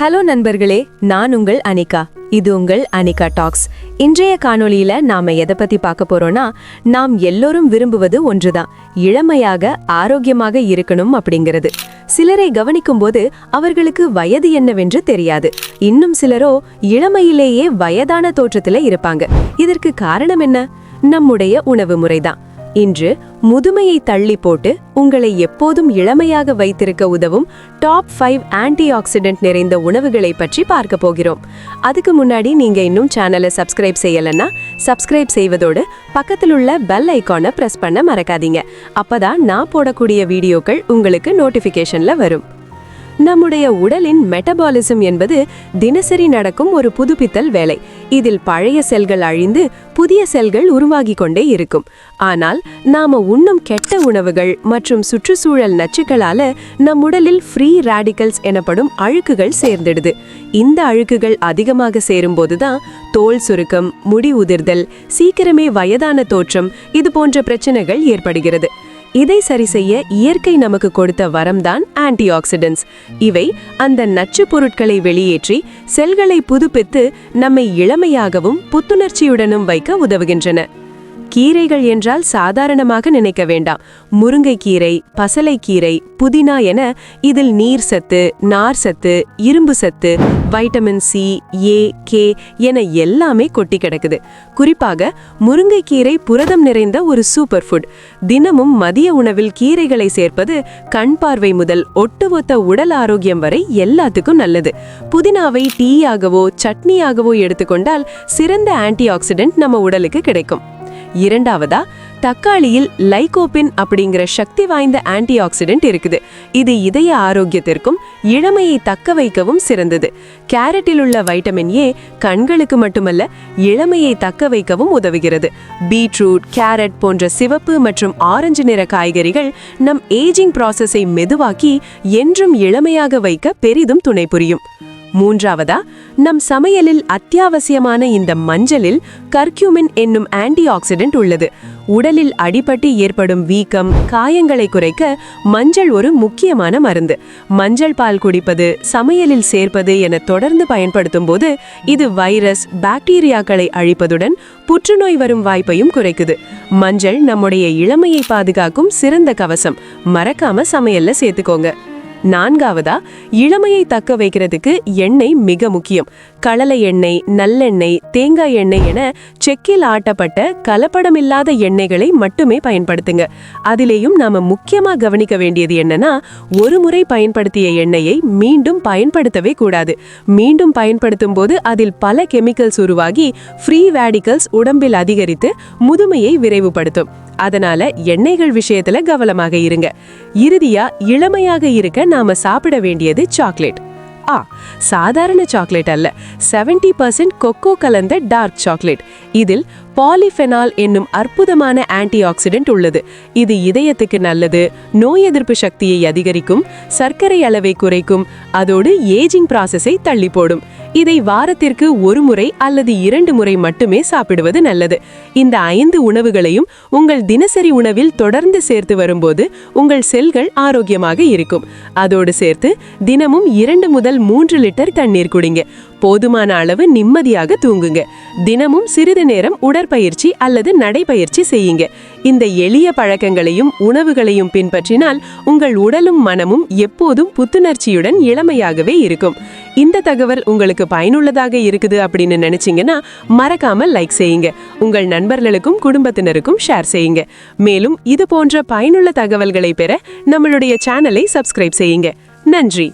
Hello நண்பர்களே, நான் உங்கள் அனிகா. இது உங்கள் அனிகா டாக்ஸ். இன்றைய காணொளியில நாம எதை பத்தி பார்க்க போறோம்னா, நாம் எல்லோரும் விரும்புவது ஒன்றுதான், இளமையாக ஆரோக்கியமாக இருக்கணும் அப்படிங்கிறது. சிலரை கவனிக்கும் போது அவர்களுக்கு வயது என்னவென்று தெரியாது. இன்னும் சிலரோ இளமையிலேயே வயதான தோற்றத்துல இருப்பாங்க. இதற்கு காரணம் என்ன? நம்முடைய உணவு முறைதான். இன்று முதுமையை தள்ளி போட்டு உங்களை எப்போதும் இளமையாக வைத்திருக்க உதவும் டாப் 5 ஆன்டி ஆக்சிடென்ட் நிறைந்த உணவுகளை பற்றி பார்க்க போகிறோம். அதுக்கு முன்னாடி நீங்க இன்னும் சேனலை சப்ஸ்கிரைப் செய்யலன்னா சப்ஸ்கிரைப் செய்வதோடு பக்கத்தில் உள்ள பெல் ஐகானை பிரஸ் பண்ண மறக்காதீங்க. அப்பதான் நான் போடக்கூடிய வீடியோக்கள் உங்களுக்கு நோட்டிபிகேஷன்ல வரும். நம்முடைய உடலின் மெட்டபாலிசம் என்பது தினசரி நடக்கும் ஒரு புதுப்பித்தல் வேலை. இதில் பழைய செல்கள் அழிந்து புதிய செல்கள் உருவாகி கொண்டே இருக்கும். ஆனால் நாம உண்ணும் கெட்ட உணவுகள் மற்றும் சுற்றுச்சூழல் நச்சுக்களால நம் உடலில் ஃப்ரீ ரேடிக்கல்ஸ் எனப்படும் அழுக்குகள் சேர்ந்துடுது. இந்த அழுக்குகள் அதிகமாக சேரும்போதுதான் தோல் சுருக்கம், முடி உதிர்தல், சீக்கிரமே வயதான தோற்றம் இது போன்ற பிரச்சனைகள் ஏற்படுகிறது. இதை சரி செய்ய இயற்கை நமக்கு கொடுத்த வரம்தான் ஆன்டி ஆக்சிடென்ட்ஸ். இவை அந்த நச்சு பொருட்களை வெளியேற்றி செல்களை புதுப்பித்து நம்மை இளமையாகவும் புத்துணர்ச்சியுடனும் வைக்க உதவுகின்றன. கீரைகள் என்றால் சாதாரணமாக நினைக்க வேண்டாம். முருங்கைக்கீரை, பசலைக்கீரை, புதினா என இதில் நீர் சத்து, நார் சத்து, இரும்பு சத்து, வைட்டமின் சி, ஏ, கே என எல்லாமே கொட்டி கிடக்குது. குறிப்பாக முருங்கைக்கீரை புரதம் நிறைந்த ஒரு சூப்பர் ஃபுட். தினமும் மதிய உணவில் கீரைகளை சேர்ப்பது கண் பார்வை முதல் ஒட்டுமொத்த உடல் ஆரோக்கியம் வரை எல்லாத்துக்கும் நல்லது. புதினாவை டீயாகவோ சட்னியாகவோ எடுத்துக்கொண்டால் சிறந்த ஆன்டி ஆக்சிடென்ட் நம்ம உடலுக்கு கிடைக்கும். இரண்டாவதா, தக்காளியில் லைகோபின் அப்படிங்கிற சக்தி வாய்ந்த ஆன்டி ஆக்சிடென்ட் இருக்குது. இது இதய ஆரோக்கியத்திற்கும் இளமையை தக்க வைக்கவும் சிறந்தது. கேரட்டில் உள்ள வைட்டமின் ஏ கண்களுக்கு மட்டுமல்ல, இளமையை தக்க வைக்கவும் உதவுகிறது. பீட்ரூட், கேரட் போன்ற சிவப்பு மற்றும் ஆரஞ்சு நிற காய்கறிகள் நம் ஏஜிங் ப்ராசஸை மெதுவாக்கி என்றும் இளமையாக வைக்க பெரிதும் துணை புரியும். மூன்றாவதா, நம் சமையலில் அத்தியாவசியமான இந்த மஞ்சளில் கர்க்யூமின் என்னும் ஆன்டி ஆக்சிடென்ட் உள்ளது. உடலில் அடிபட்டு ஏற்படும் வீக்கம், காயங்களை குறைக்க மஞ்சள் ஒரு முக்கியமான மருந்து. மஞ்சள் பால் குடிப்பது, சமையலில் சேர்ப்பது என தொடர்ந்து பயன்படுத்தும் போது இது வைரஸ், பாக்டீரியாக்களை அழிப்பதுடன் புற்றுநோய் வரும் வாய்ப்பையும் குறைக்குது. மஞ்சள் நம்முடைய இளமையை பாதுகாக்கும் சிறந்த கவசம். மறக்காம சமையல்ல சேர்த்துக்கோங்க. நான்காவதா, இளமையை தக்க வைக்கிறதுக்கு எண்ணெய் மிக முக்கியம். கடலை எண்ணெய், நல்லெண்ணெய், தேங்காய் எண்ணெய் என செக்கில் ஆட்டப்பட்ட கலப்படமில்லாத எண்ணெய்களை மட்டுமே பயன்படுத்துங்க. அதிலேயும் நாம முக்கியமா கவனிக்க வேண்டியது என்னன்னா, ஒரு முறை பயன்படுத்திய எண்ணெயை மீண்டும் பயன்படுத்தவே கூடாது. மீண்டும் பயன்படுத்தும் போது அதில் பல கெமிக்கல்ஸ் உருவாகி ஃப்ரீ ரேடிக்கல்ஸ் உடம்பில் அதிகரித்து முதுமையை விரைவுபடுத்தும். அதனால எண்ணெய்கள் விஷயத்துல கவனமாக இருங்க. இறுதியா, இளமையாக இருக்க நாம சாப்பிட வேண்டியது சாக்லேட். சாதாரண சாக்லேட் அல்ல, 70% கொக்கோ கலந்த டார்க் சாக்லேட். இதில் பாலிஃபெனால் என்னும் அற்புதமான ஆன்டி ஆக்சிடென்ட் உள்ளது. இது இதயத்துக்கு நல்லது, நோய் எதிர்ப்பு சக்தியை அதிகரிக்கும், சர்க்கரை அளவை குறைக்கும், அதோடு ஏஜிங் ப்ராசஸை தள்ளி போடும். இதை வாரத்திற்கு ஒரு முறை அல்லது 2 முறை மட்டுமே சாப்பிடுவது நல்லது. இந்த 5 உணவுகளையும் உங்கள் தினசரி உணவில் தொடர்ந்து சேர்த்து வரும்போது உங்கள் செல்கள் ஆரோக்கியமாக இருக்கும். அதோடு சேர்த்து தினமும் 2 முதல் 3 லிட்டர் தண்ணீர் குடிங்க. போதுமான அளவு நிம்மதியாக தூங்குங்க. தினமும் சிறிது நேரம் உடற்பயிற்சி அல்லது நடைபயிற்சி செய்யுங்க. இந்த எளிய பழக்கங்களையும் உணவுகளையும் பின்பற்றினால் உங்கள் உடலும் மனமும் எப்போதும் புத்துணர்ச்சியுடன் இளமையாகவே இருக்கும். இந்த தகவல் உங்களுக்கு பயனுள்ளதாக இருக்குது அப்படின்னு நினைச்சீங்கன்னா மறக்காம லைக் செய்யுங்க. உங்கள் நண்பர்களுக்கும் குடும்பத்தினருக்கும் ஷேர் செய்யுங்க. மேலும் இது போன்ற பயனுள்ள தகவல்களை பெற நம்மளுடைய சேனலை சப்ஸ்கிரைப் செய்யுங்க. நன்றி.